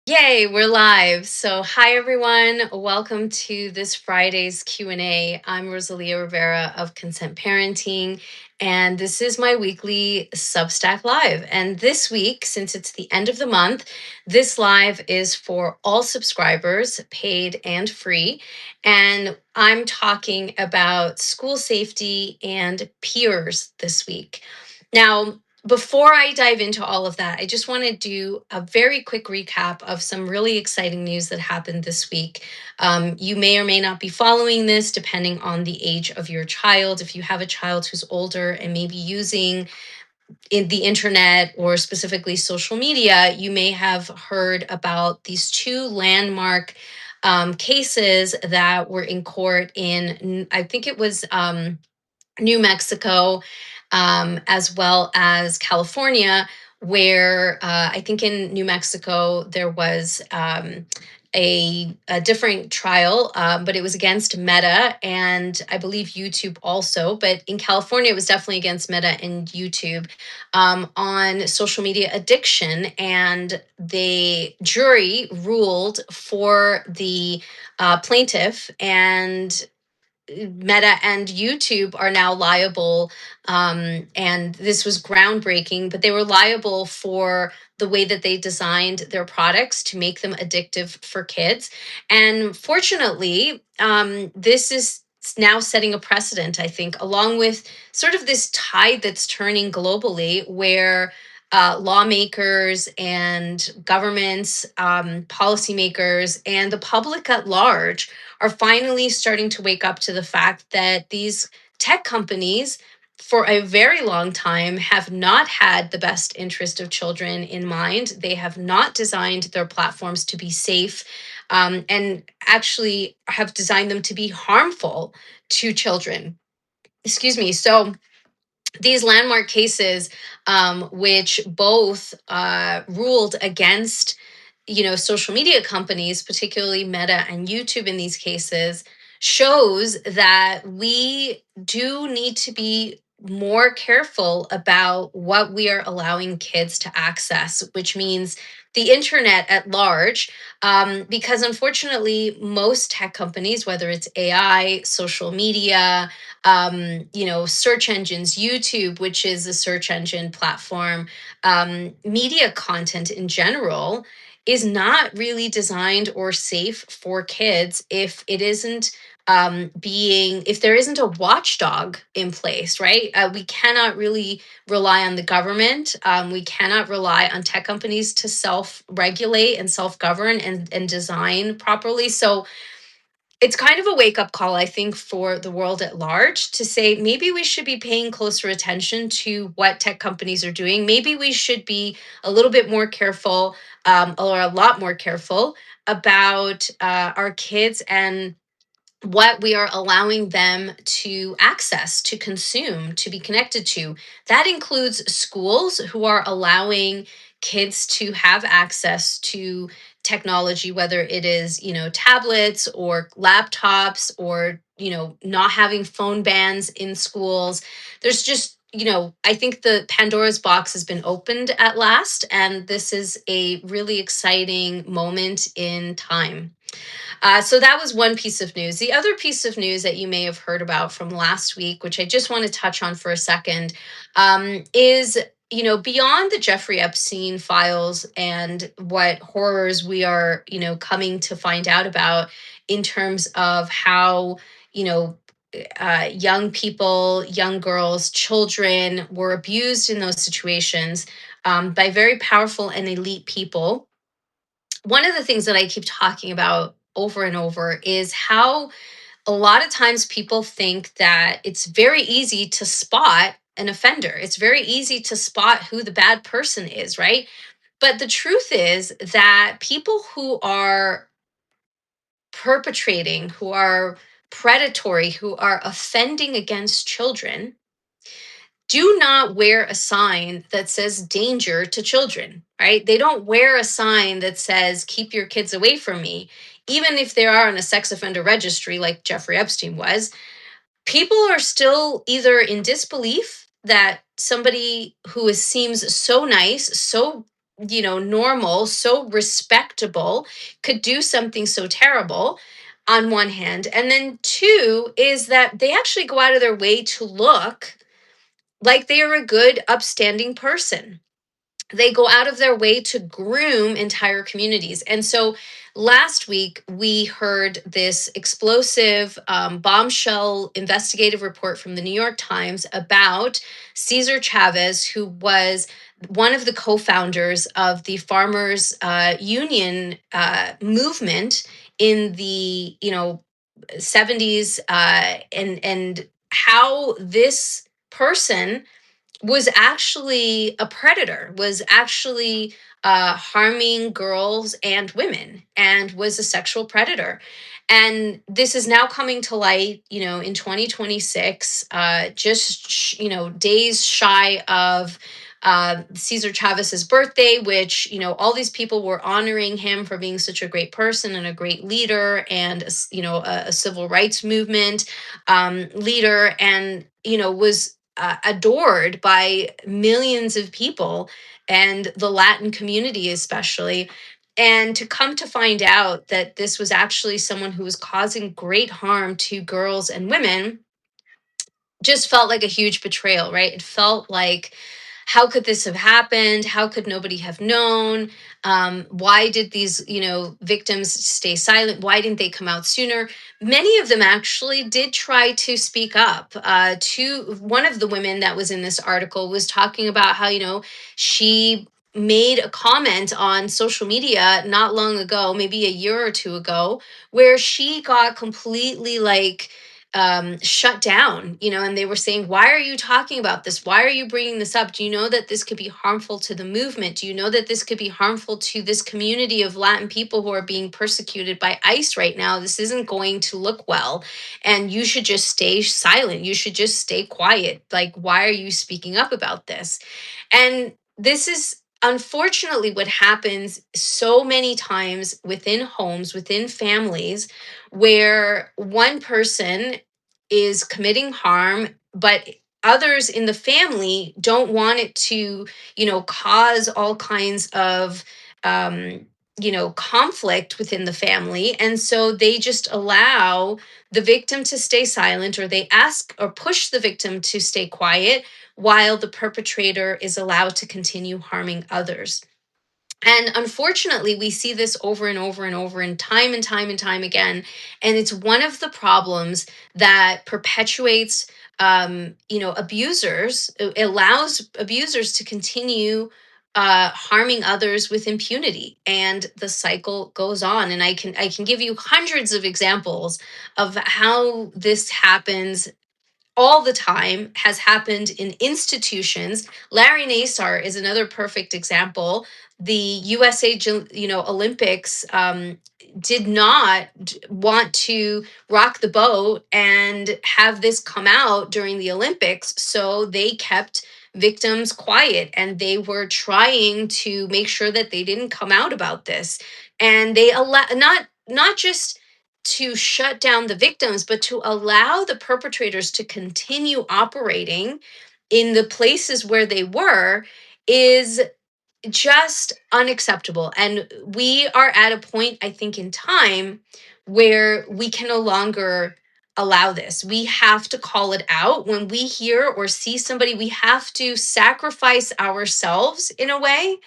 Yay, we're live. So, hi everyone. Welcome to this Friday's Q&A. I'm Rosalia Rivera of Consent Parenting, and this is my weekly Substack Live. And this week, since it's the end of the month, this live is for all subscribers, paid and free. And I'm talking about school safety and peers this week. Now, before I dive into all of that, I just want to do a very quick recap of some really exciting news that happened this week. You may or may not be following this depending on the age of your child. If you have a child who's older and maybe using the internet or specifically social media, you may have heard about these two landmark cases that were in court in, I think it was New Mexico, as well as California, where I think in New Mexico there was a different trial, but it was against Meta and I believe YouTube also. But in California, it was definitely against Meta and YouTube on social media addiction. And the jury ruled for the plaintiff, and Meta and YouTube are now liable. And this was groundbreaking, but they were liable for the way that they designed their products to make them addictive for kids. And fortunately, this is now setting a precedent, I think, along with sort of this tide that's turning globally where lawmakers and governments, policymakers, and the public at large are finally starting to wake up to the fact that these tech companies, for a very long time, have not had the best interest of children in mind. They have not designed their platforms to be safe, and actually have designed them to be harmful to children. Excuse me. So, these landmark cases, which both ruled against social media companies, particularly Meta and YouTube in these cases, shows that we do need to be more careful about what we are allowing kids to access, which means the internet at large, because unfortunately most tech companies, whether it's AI, social media, search engines, YouTube, which is a search engine platform, media content in general, is not really designed or safe for kids if it isn't if there isn't a watchdog in place, right? We cannot really rely on the government. We cannot rely on tech companies to self-regulate and self-govern and design properly. So it's kind of a wake up call, I think, for the world at large to say maybe we should be paying closer attention to what tech companies are doing. Maybe we should be a little bit more careful, or a lot more careful about our kids and what we are allowing them to access, to consume, to be connected to. That includes schools who are allowing kids to have access to technology, whether it is, tablets or laptops or, not having phone bans in schools. There's just, I think the Pandora's box has been opened at last, and this is a really exciting moment in time. So that was one piece of news. The other piece of news that you may have heard about from last week, which I just want to touch on for a second, is beyond the Jeffrey Epstein files and what horrors we are coming to find out about in terms of how young people, young girls, children were abused in those situations by very powerful and elite people. One of the things that I keep talking about over and over is how a lot of times people think that it's very easy to spot an offender. It's very easy to spot who the bad person is, right? But the truth is that people who are perpetrating, who are predatory, who are offending against children, do not wear a sign that says danger to children, right? They don't wear a sign that says keep your kids away from me. Even if they are on a sex offender registry like Jeffrey Epstein was, people are still either in disbelief that somebody who seems so nice, so normal, so respectable, could do something so terrible on one hand. And then two is that they actually go out of their way to look like they are a good, upstanding person. They go out of their way to groom entire communities. And so last week, we heard this explosive bombshell investigative report from the New York Times about Cesar Chavez, who was one of the co-founders of the farmers union movement in the 70s, and how this person was actually a predator, was actually harming girls and women, and was a sexual predator. And this is now coming to light, in 2026, just, days shy of Cesar Chavez's birthday, which, all these people were honoring him for being such a great person and a great leader, and, a civil rights movement leader, and, was adored by millions of people and the Latin community, especially. And to come to find out that this was actually someone who was causing great harm to girls and women just felt like a huge betrayal, right? It felt like, how could this have happened? How could nobody have known? Why did these, victims stay silent? Why didn't they come out sooner? Many of them actually did try to speak up. To one of the women that was in this article was talking about how, she made a comment on social media not long ago, maybe a year or two ago, where she got completely like shut down, and they were saying, why are you talking about this? Why are you bringing this up? Do you know that this could be harmful to the movement? Do you know that this could be harmful to this community of Latin people who are being persecuted by ICE right now? This isn't going to look well. And you should just stay silent. You should just stay quiet. Like, why are you speaking up about this? And this is unfortunately what happens so many times within homes, within families, where one person is committing harm, but others in the family don't want it to, cause all kinds of, conflict within the family. And so they just allow the victim to stay silent, or they ask or push the victim to stay quiet while the perpetrator is allowed to continue harming others. And unfortunately, we see this over and over and over and time again. And it's one of the problems that perpetuates, abusers, it allows abusers to continue harming others with impunity, and the cycle goes on. And I can give you hundreds of examples of how this happens all the time, has happened in institutions. Larry Nassar is another perfect example. The USA, Olympics did not want to rock the boat and have this come out during the Olympics, so they kept victims quiet, and they were trying to make sure that they didn't come out about this. And they allow, not just to shut down the victims, but to allow the perpetrators to continue operating in the places where they were, is just unacceptable. And we are at a point, I think, in time where we can no longer allow this. We have to call it out. When we hear or see somebody, we have to sacrifice ourselves in a way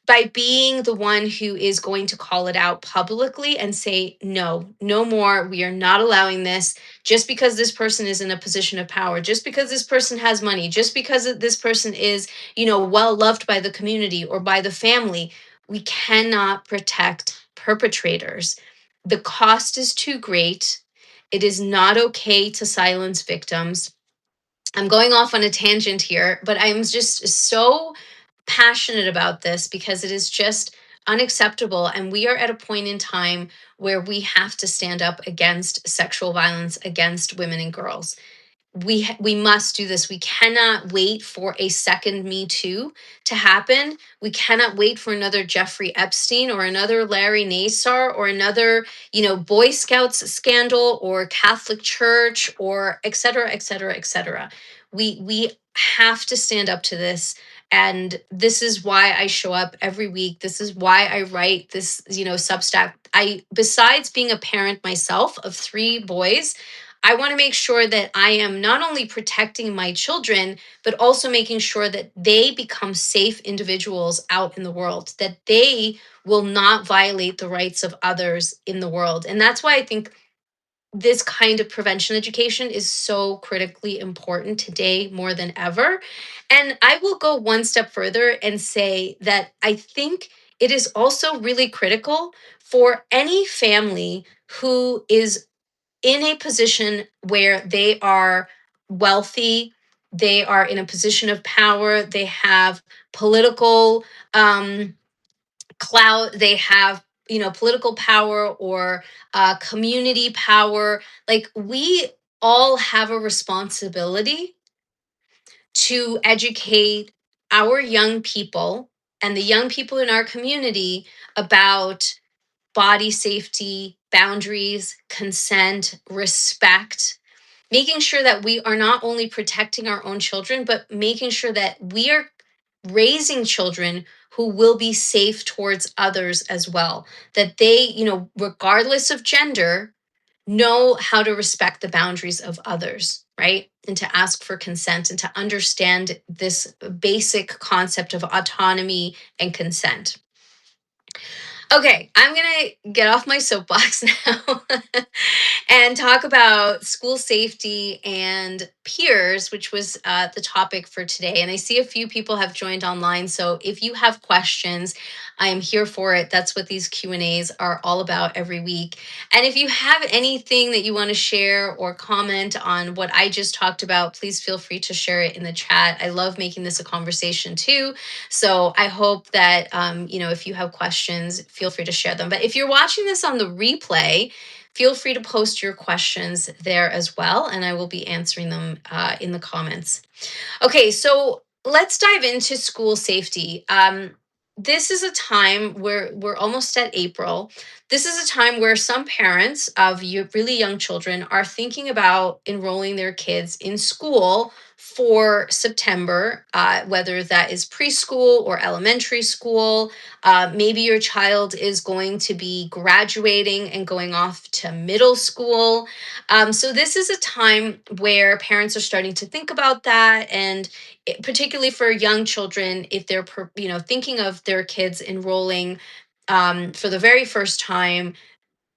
by being the one who is going to call it out publicly and say, no, no more. We are not allowing this. Just because this person is in a position of power, just because this person has money, just because this person is, well loved by the community or by the family, we cannot protect perpetrators. The cost is too great. It is not okay to silence victims. I'm going off on a tangent here, but I'm just so passionate about this because it is just unacceptable. And we are at a point in time where we have to stand up against sexual violence against women and girls. We must do this. We cannot wait for a second Me Too to happen. We cannot wait for another Jeffrey Epstein or another Larry Nassar or another, Boy Scouts scandal or Catholic Church or et cetera, et cetera, et cetera. We have to stand up to this, And this is why I show up every week. This is why I write this, Substack. Besides being a parent myself of 3 boys, I want to make sure that I am not only protecting my children, but also making sure that they become safe individuals out in the world, that they will not violate the rights of others in the world. And that's why I think this kind of prevention education is so critically important today more than ever. And I will go one step further and say that I think it is also really critical for any family who is in a position where they are wealthy, they are in a position of power, they have political clout, they have political power or community power. Like, we all have a responsibility to educate our young people and the young people in our community about body safety, boundaries, consent, respect, making sure that we are not only protecting our own children, but making sure that we are raising children who will be safe towards others as well. That they, regardless of gender, know how to respect the boundaries of others, right? And to ask for consent and to understand this basic concept of autonomy and consent. Okay, I'm going to get off my soapbox now and talk about school safety and peers, which was the topic for today. And I see a few people have joined online. So if you have questions, I am here for it. That's what these Q&As are all about every week. And if you have anything that you want to share or comment on what I just talked about, please feel free to share it in the chat. I love making this a conversation too. So I hope that, if you have questions, feel free to share them. But if you're watching this on the replay, feel free to post your questions there as well, and I will be answering them in the comments. Okay, so let's dive into school safety. This is a time where we're almost at April. This is a time where some parents of really young children are thinking about enrolling their kids in school for September, whether that is preschool or elementary school. Maybe your child is going to be graduating and going off to middle school. So this is a time where parents are starting to think about that, and particularly for young children, if they're thinking of their kids enrolling for the very first time,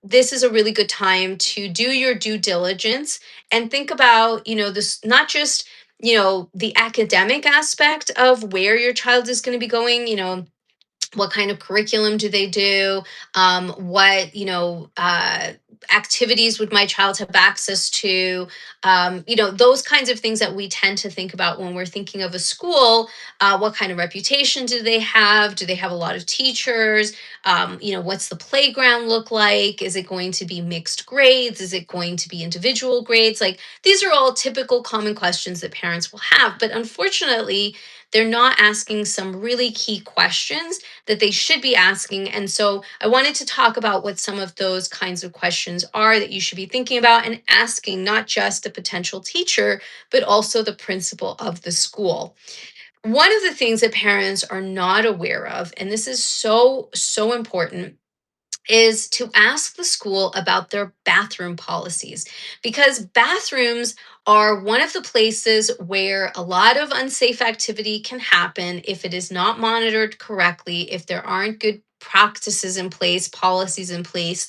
this is a really good time to do your due diligence and think about this, not just the academic aspect of where your child is going to be going. What kind of curriculum do they do? What activities would my child have access to? Those kinds of things that we tend to think about when we're thinking of a school. What kind of reputation do they have? Do they have a lot of teachers? What's the playground look like? Is it going to be mixed grades? Is it going to be individual grades? Like, these are all typical common questions that parents will have, but unfortunately they're not asking some really key questions that they should be asking. And so I wanted to talk about what some of those kinds of questions are that you should be thinking about and asking, not just the potential teacher, but also the principal of the school. One of the things that parents are not aware of, and this is so, so important, is to ask the school about their bathroom policies, because bathrooms are one of the places where a lot of unsafe activity can happen if it is not monitored correctly, if there aren't good practices in place, policies in place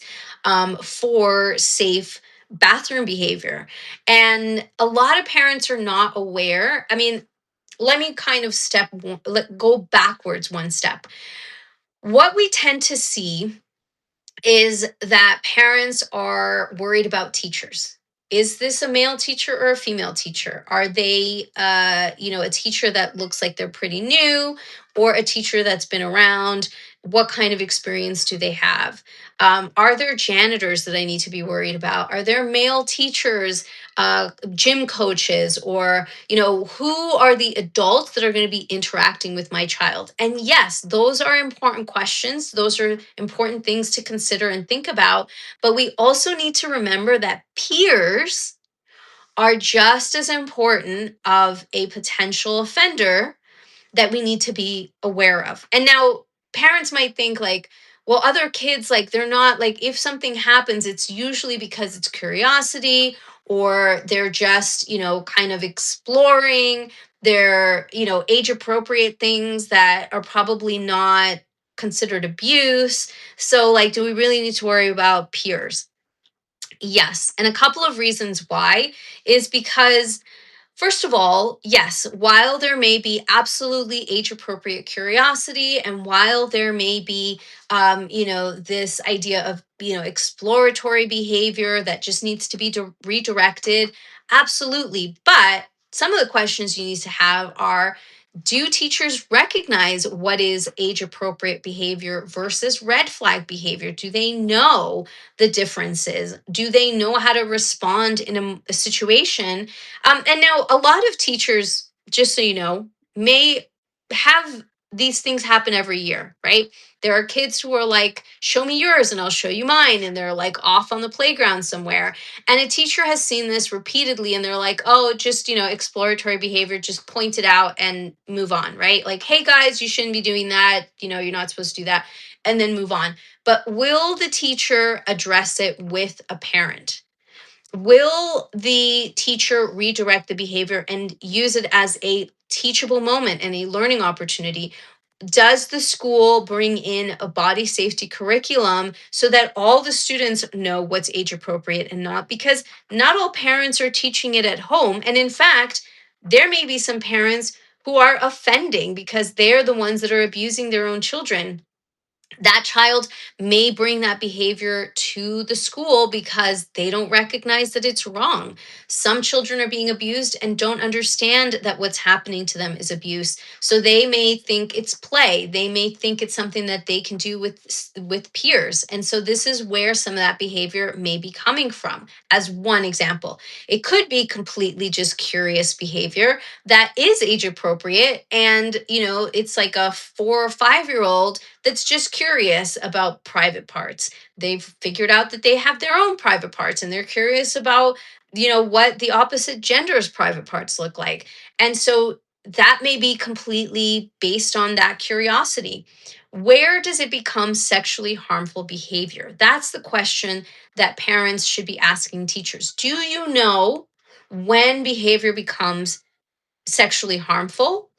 for safe bathroom behavior. And a lot of parents are not aware. I mean, let me kind of go backwards one step. What we tend to see is that parents are worried about teachers. Is this a male teacher or a female teacher? Are they, a teacher that looks like they're pretty new, or a teacher that's been around? What kind of experience do they have? Are there janitors that I need to be worried about? Are there male teachers, gym coaches, or who are the adults that are going to be interacting with my child? And yes, those are important questions. Those are important things to consider and think about. But we also need to remember that peers are just as important of a potential offender that we need to be aware of. And now parents might think like, well, other kids, like, they're not, like, if something happens, it's usually because it's curiosity, or they're just, kind of exploring. They're, age appropriate things that are probably not considered abuse. So, like, do we really need to worry about peers? Yes. And a couple of reasons why is because, first of all, yes, while there may be absolutely age appropriate curiosity, and while there may be, this idea of, exploratory behavior that just needs to be redirected, absolutely. But some of the questions you need to have are, do teachers recognize what is age appropriate behavior versus red flag behavior? Do they know the differences? Do they know how to respond in a situation? And now a lot of teachers, just so you know, may have these things happen every year, right? There are kids who are like, show me yours and I'll show you mine. And they're like off on the playground somewhere. And a teacher has seen this repeatedly and they're like, oh, just, exploratory behavior, just point it out and move on, right? Like, hey guys, you shouldn't be doing that. You're not supposed to do that. And then move on. But will the teacher address it with a parent? Will the teacher redirect the behavior and use it as a teachable moment and a learning opportunity? Does the school bring in a body safety curriculum so that all the students know what's age appropriate and not? Because not all parents are teaching it at home. And in fact, there may be some parents who are offending because they're the ones that are abusing their own children. That child may bring that behavior to the school because they don't recognize that it's wrong. Some children are being abused and don't understand that what's happening to them is abuse. So they may think it's play. They may think it's something that they can do with peers. And so this is where some of that behavior may be coming from, as one example. It could be completely just curious behavior that is age appropriate, and it's like a 4 or 5 year old that's just curious about private parts. They've figured out that they have their own private parts and they're curious about, what the opposite gender's private parts look like. And so that may be completely based on that curiosity. Where does it become sexually harmful behavior? That's the question that parents should be asking teachers. Do you know when behavior becomes sexually harmful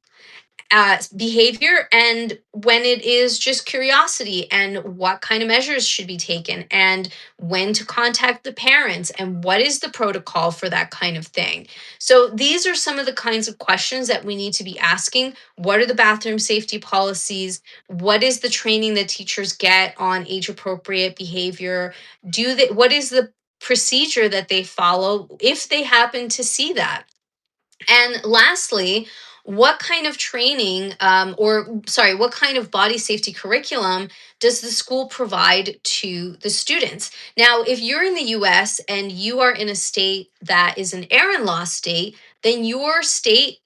behavior, and when it is just curiosity, and what kind of measures should be taken, and when to contact the parents, and what is the protocol for that kind of thing? So these are some of the kinds of questions that we need to be asking. What are the bathroom safety policies? What is the training that teachers get on age appropriate behavior? What is the procedure that they follow if they happen to see that? And lastly, what kind of training, or sorry, what kind of body safety curriculum does the school provide to the students? Now, if you're in the US and you are in a state that is an errand law state, then your state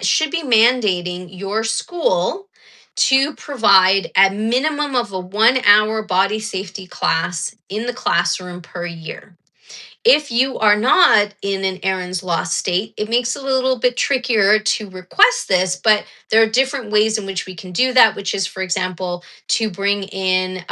should be mandating your school to provide a minimum of a 1 hour body safety class in the classroom per year. If you are not in an Aaron's Law state, it makes it a little bit trickier to request this, but there are different ways in which we can do that, which is, for example, to bring in,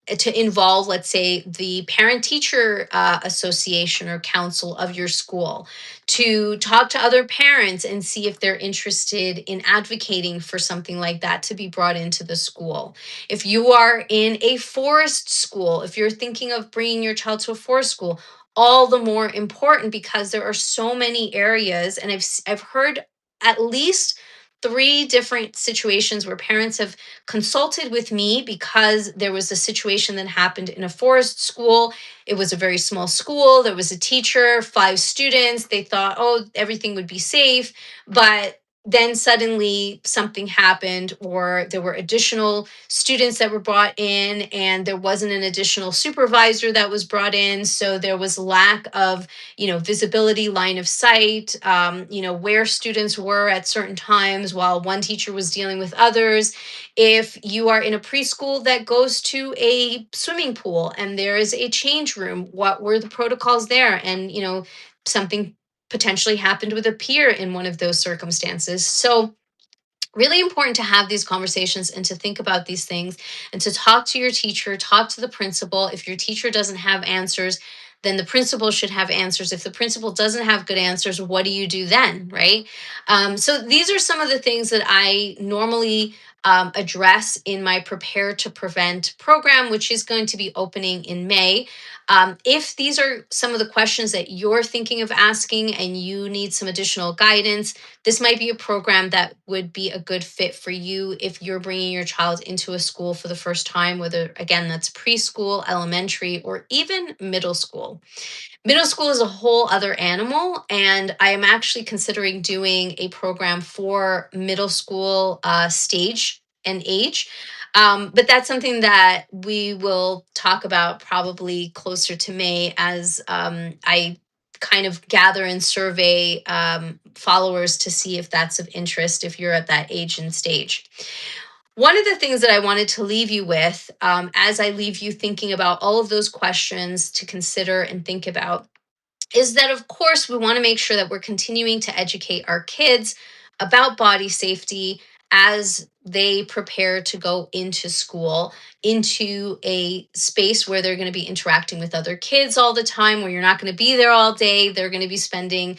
to involve, let's say, the parent teacher association or council of your school, to talk to other parents and see if they're interested in advocating for something like that to be brought into the school. If you are in a forest school, if you're thinking of bringing your child to a forest school, all the more important, because there are so many areas, and I've heard at least three different situations where parents have consulted with me because there was a situation that happened in a forest school. It was a very small school. There was a teacher, 5 students. They thought, oh, everything would be safe, but then suddenly something happened, or there were additional students that were brought in, and there wasn't an additional supervisor that was brought in, so there was lack of, visibility, line of sight, where students were at certain times while one teacher was dealing with others. If you are in a preschool that goes to a swimming pool and there is a change room, what were the protocols there? And something potentially happened with a peer in one of those circumstances. So Really important to have these conversations and to think about these things and to talk to your teacher, talk to the principal. If your teacher doesn't have answers, then the principal should have answers. If the principal doesn't have good answers, what do you do then, right? So these are some of the things that I normally address in my Prepare to Prevent program, which is going to be opening in May. If these are some of the questions that you're thinking of asking and you need some additional guidance, this might be a program that would be a good fit for you if you're bringing your child into a school for the first time, whether, again, that's preschool, elementary, or even middle school. Middle school is a whole other animal, and I am actually considering doing a program for middle school stage and age. But that's something that we will talk about probably closer to May as I kind of gather and survey followers to see if that's of interest if you're at that age and stage. One of the things that I wanted to leave you with, as I leave you thinking about all of those questions to consider and think about, is that of course we want to make sure that we're continuing to educate our kids about body safety as they prepare to go into school, into a space where they're going to be interacting with other kids all the time, where you're not going to be there all day. They're going to be spending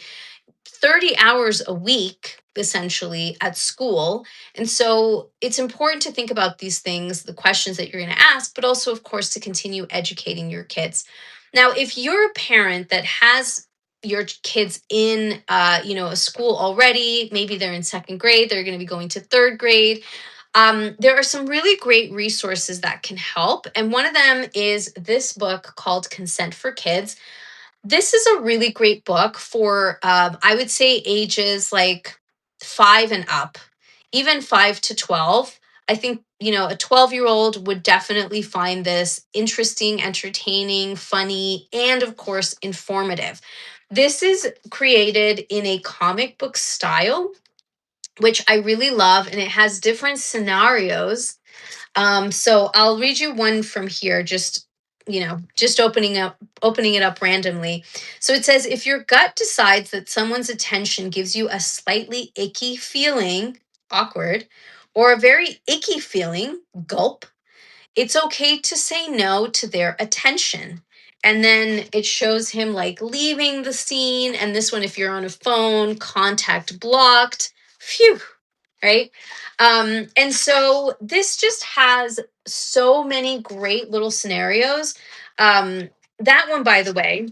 30 hours a week essentially at school. And so it's important to think about these things, the questions that you're going to ask, but also, of course, to continue educating your kids. Now, if you're a parent that has your kids in a school already, maybe they're in second grade, they're going to be going to third grade. There are some really great resources that can help. And one of them is this book called Consent for Kids. This is a really great book for, I would say, ages like 5 and up, even 5 to 12. I think, a 12-year-old would definitely find this interesting, entertaining, funny, and of course, informative. This is created in a comic book style, which I really love, and it has different scenarios. So I'll read you one from here, just opening it up randomly. So it says, if your gut decides that someone's attention gives you a slightly icky feeling, awkward, or a very icky feeling, gulp, it's okay to say no to their attention. And then it shows him like leaving the scene. And this one, if you're on a phone, contact blocked. Phew, right? And so this just has so many great little scenarios. That one, by the way,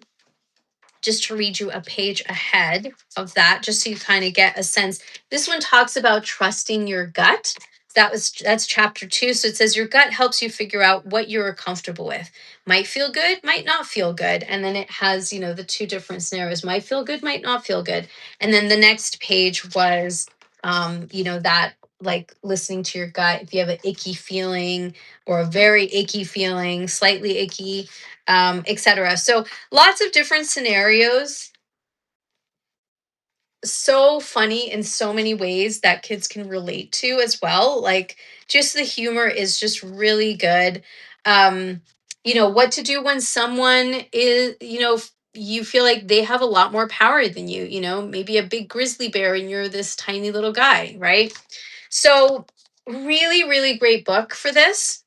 just to read you a page ahead of that, just so you kind of get a sense. This one talks about trusting your gut. That's chapter 2. So it says your gut helps you figure out what you're comfortable with. Might feel good, might not feel good. And then it has, the two different scenarios. Might feel good, might not feel good. And then the next page was that like listening to your gut, if you have an icky feeling or a very icky feeling, slightly icky, etc. So lots of different scenarios, so funny in so many ways that kids can relate to as well. Like, just the humor is just really good. um what to do when someone is, you feel like they have a lot more power than you, maybe a big grizzly bear and you're this tiny little guy, right? So really, really great book for this.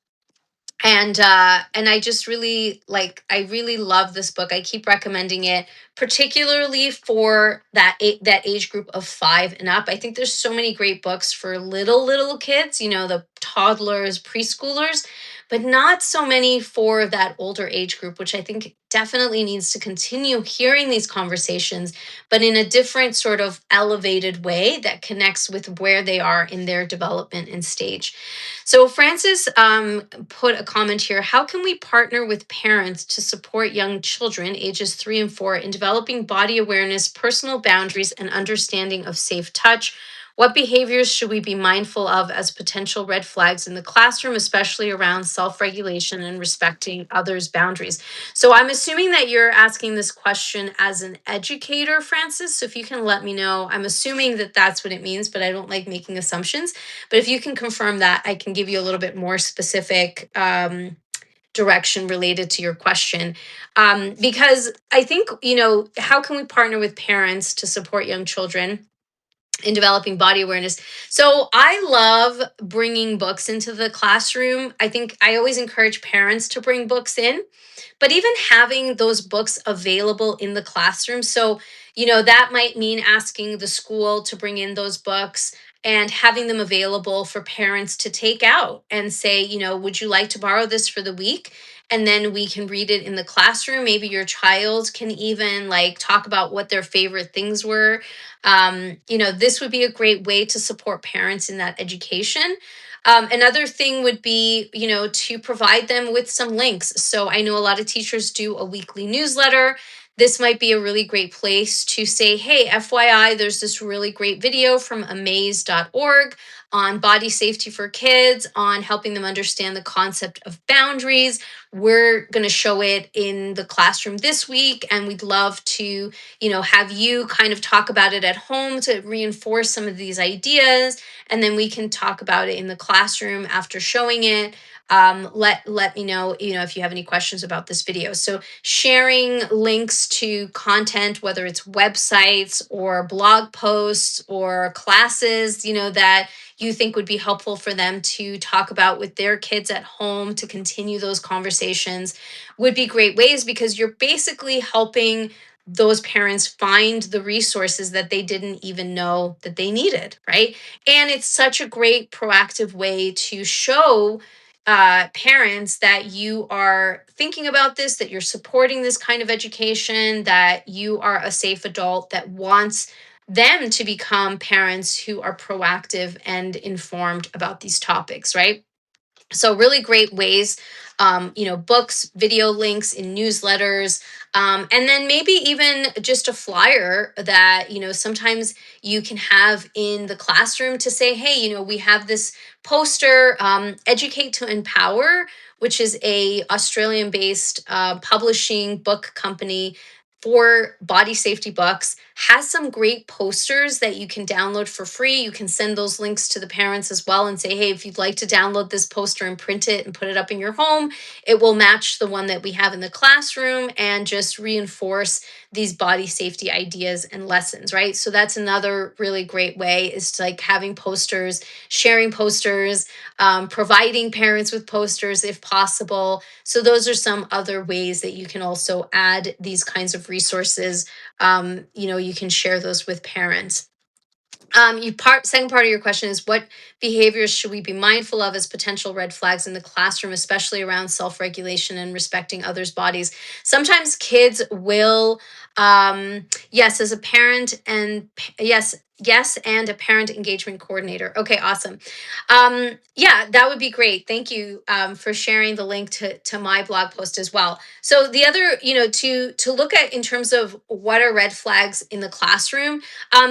And I just I really love this book. I keep recommending it, particularly for that age group of 5 and up. I think there's so many great books for little kids, the toddlers, preschoolers, but not so many for that older age group, which I think definitely needs to continue hearing these conversations, but in a different sort of elevated way that connects with where they are in their development and stage. So Francis put a comment here. How can we partner with parents to support young children ages 3 and 4 in developing body awareness, personal boundaries, and understanding of safe touch? What behaviors should we be mindful of as potential red flags in the classroom, especially around self-regulation and respecting others' boundaries? So I'm assuming that you're asking this question as an educator, Francis. So if you can let me know, I'm assuming that that's what it means, but I don't like making assumptions. But if you can confirm that, I can give you a little bit more specific direction related to your question. Because I think, how can we partner with parents to support young children? in developing body awareness. So I love bringing books into the classroom. I think I always encourage parents to bring books in, but even having those books available in the classroom. So, that might mean asking the school to bring in those books and having them available for parents to take out and say, would you like to borrow this for the week? And then we can read it in the classroom. Maybe your child can even like talk about what their favorite things were. This would be a great way to support parents in that education. Another thing would be, to provide them with some links. So I know a lot of teachers do a weekly newsletter. This might be a really great place to say, hey, FYI, there's this really great video from amaze.org on body safety for kids, on helping them understand the concept of boundaries. We're going to show it in the classroom this week, and we'd love to, have you kind of talk about it at home to reinforce some of these ideas, and then we can talk about it in the classroom after showing it. Let me know, if you have any questions about this video. So sharing links to content, whether it's websites or blog posts or classes, that you think would be helpful for them to talk about with their kids at home to continue those conversations, would be great ways, because you're basically helping those parents find the resources that they didn't even know that they needed, right? And it's such a great proactive way to show parents that you are thinking about this, that you're supporting this kind of education, that you are a safe adult that wants them to become parents who are proactive and informed about these topics, right? So really great ways, books, video links in newsletters, and then maybe even just a flyer that, sometimes you can have in the classroom to say, hey, we have this poster, Educate to Empower, which is a Australian based publishing book company for body safety books, has some great posters that you can download for free. You can send those links to the parents as well and say, hey, if you'd like to download this poster and print it and put it up in your home, it will match the one that we have in the classroom and just reinforce these body safety ideas and lessons, right? So that's another really great way, is to like having posters, sharing posters, providing parents with posters if possible. So those are some other ways that you can also add these kinds of resources. You can share those with parents. Second part of your question is, what behaviors should we be mindful of as potential red flags in the classroom, especially around self-regulation and respecting others' bodies? Sometimes kids will, yes, as a parent, and yes, and a parent engagement coordinator. Okay, awesome. Yeah, that would be great. Thank you for sharing the link to my blog post as well. So the other, to look at in terms of what are red flags in the classroom.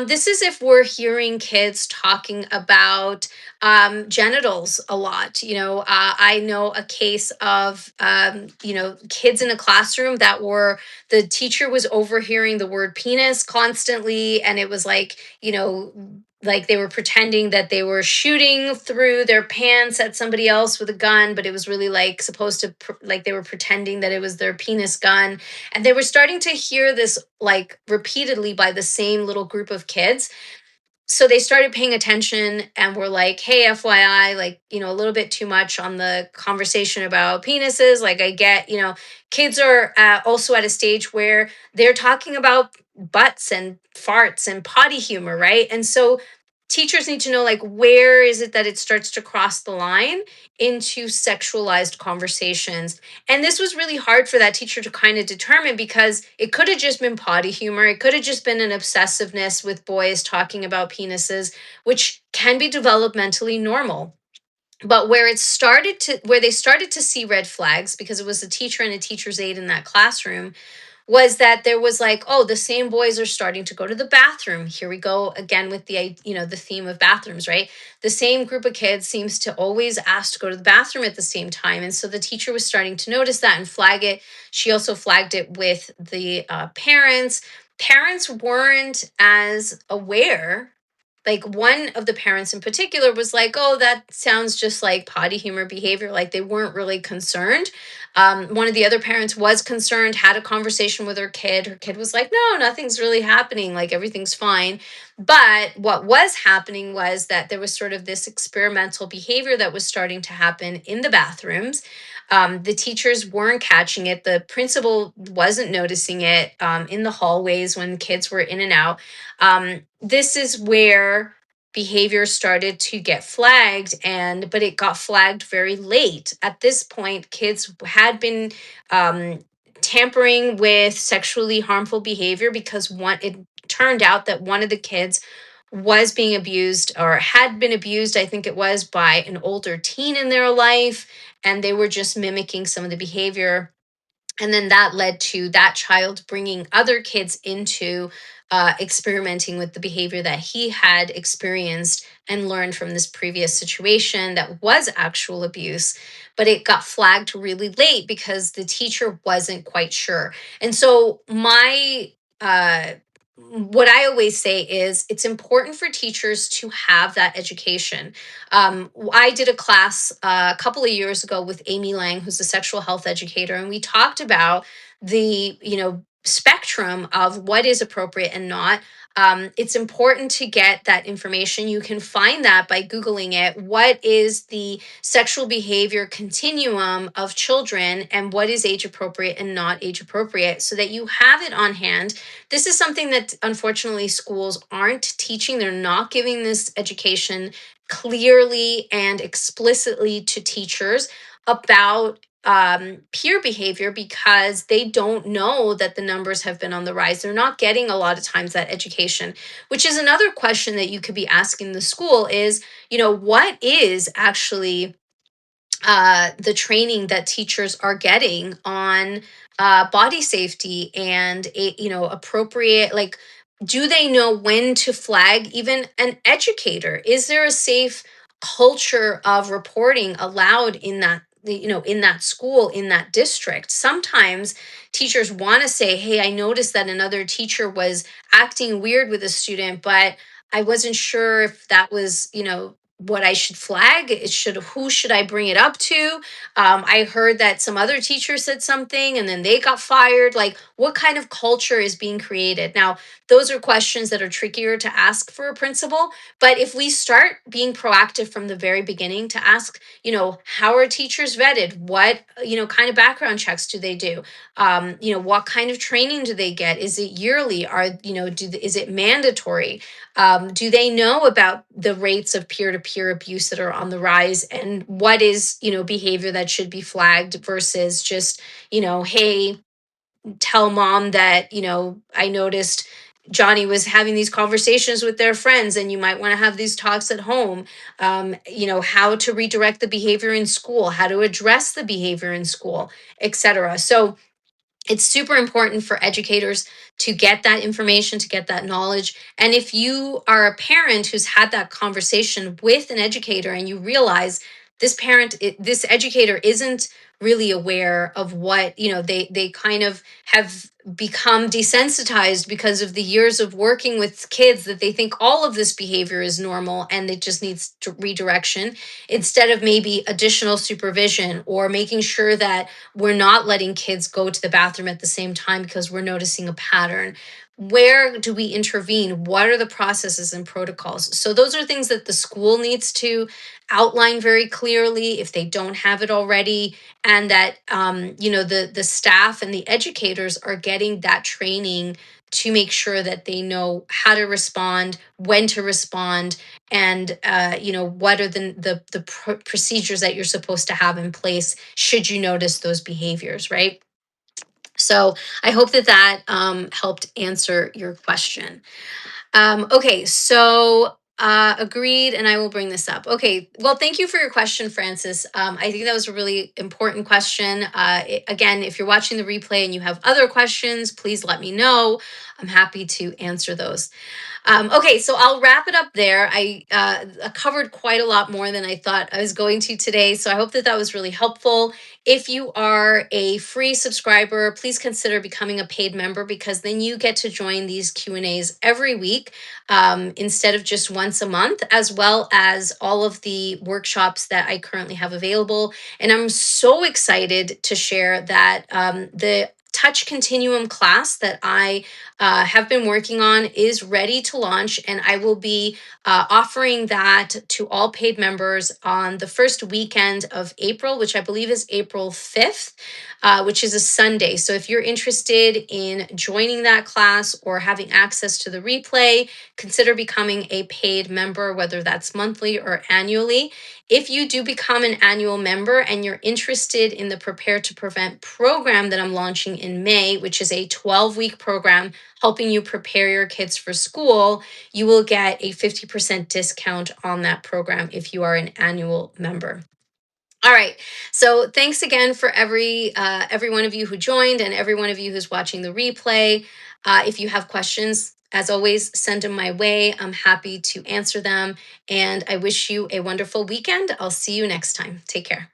This is if we're hearing kids talking about genitals a lot. I know a case of, kids in a classroom that were, the teacher was overhearing the word penis constantly. And it was like they were pretending that they were shooting through their pants at somebody else with a gun, but it was really like supposed to, like they were pretending that it was their penis gun. And they were starting to hear this like repeatedly by the same little group of kids. So they started paying attention and were like, hey, FYI, like, a little bit too much on the conversation about penises. Like, I get, kids are also at a stage where they're talking about butts and farts and potty humor, right? And so teachers need to know, like, where is it that it starts to cross the line into sexualized conversations. And this was really hard for that teacher to kind of determine, because it could have just been potty humor. It could have just been an obsessiveness with boys talking about penises, which can be developmentally normal. But where they started to see red flags, because it was a teacher and a teacher's aide in that classroom, was that there was like, oh, the same boys are starting to go to the bathroom. Here we go again with the theme of bathrooms, right? The same group of kids seems to always ask to go to the bathroom at the same time. And so the teacher was starting to notice that and flag it. She also flagged it with the parents. Parents weren't as aware. Like, one of the parents in particular was like, oh, that sounds just like potty humor behavior. Like, they weren't really concerned. One of the other parents was concerned, had a conversation with her kid. Her kid was like, no, nothing's really happening, like everything's fine. But what was happening was that there was sort of this experimental behavior that was starting to happen in the bathrooms. The teachers weren't catching it. The principal wasn't noticing it in the hallways when kids were in and out. This is where behavior started to get flagged, and but it got flagged very late. At this point, kids had been um, tampering with sexually harmful behavior because one it turned out that one of the kids was being abused or had been abused, I think it was, by an older teen in their life, and they were just mimicking some of the behavior. And then that led to that child bringing other kids into experimenting with the behavior that he had experienced and learned from this previous situation that was actual abuse. But it got flagged really late because the teacher wasn't quite sure. And so what I always say is it's important for teachers to have that education. I did a class a couple of years ago with Amy Lang, who's a sexual health educator, and we talked about the spectrum of what is appropriate and not. It's important to get that information. You can find that by Googling it. What is the sexual behavior continuum of children and what is age appropriate and not age appropriate so that you have it on hand. This is something that unfortunately schools aren't teaching. They're not giving this education clearly and explicitly to teachers about peer behavior because they don't know that the numbers have been on the rise. They're not getting a lot of times that education, which is another question that you could be asking the school is, what is actually the training that teachers are getting on body safety and appropriate, like, do they know when to flag even an educator? Is there a safe culture of reporting allowed in that in that school, in that district? Sometimes teachers want to say, hey, I noticed that another teacher was acting weird with a student, but I wasn't sure if that was what I should flag. Who should I bring it up to? I heard that some other teacher said something and then they got fired. Like, what kind of culture is being created? Now, those are questions that are trickier to ask for a principal. But if we start being proactive from the very beginning to ask, how are teachers vetted? What, kind of background checks do they do? What kind of training do they get? Is it yearly? Is it mandatory? Do they know about the rates of peer-to-peer abuse that are on the rise, and what is behavior that should be flagged versus just hey, tell mom that I noticed Johnny was having these conversations with their friends and you might want to have these talks at home. How to redirect the behavior in school, how to address the behavior in school, etc. So it's super important for educators to get that information, to get that knowledge. And if you are a parent who's had that conversation with an educator and you realize this educator isn't really aware of what, they kind of have become desensitized because of the years of working with kids, that they think all of this behavior is normal and it just needs redirection, instead of maybe additional supervision or making sure that we're not letting kids go to the bathroom at the same time because we're noticing a pattern. Where do we intervene? What are the processes and protocols? So those are things that the school needs to outline very clearly if they don't have it already, and that the staff and the educators are getting that training to make sure that they know how to respond, when to respond, and what are the procedures that you're supposed to have in place should you notice those behaviors, right? So I hope that helped answer your question. Okay, so agreed, and I will bring this up. Okay, well, thank you for your question, Francis. I think that was a really important question. Again, if you're watching the replay and you have other questions, please let me know. I'm happy to answer those. Okay, so I'll wrap it up there. I covered quite a lot more than I thought I was going to today, so I hope that was really helpful. If you are a free subscriber, please consider becoming a paid member, because then you get to join these Q&As every week, instead of just once a month, as well as all of the workshops that I currently have available. And I'm so excited to share that the Touch Continuum class that I have been working on is ready to launch, and I will be offering that to all paid members on the first weekend of April, which I believe is April 5th, which is a Sunday. So if you're interested in joining that class or having access to the replay, consider becoming a paid member, whether that's monthly or annually. If you do become an annual member and you're interested in the Prepare to Prevent program that I'm launching in May, which is a 12-week program helping you prepare your kids for school, you will get a 50% discount on that program if you are an annual member. All right. So thanks again for every one of you who joined and every one of you who's watching the replay. If you have questions, as always, send them my way. I'm happy to answer them. And I wish you a wonderful weekend. I'll see you next time. Take care.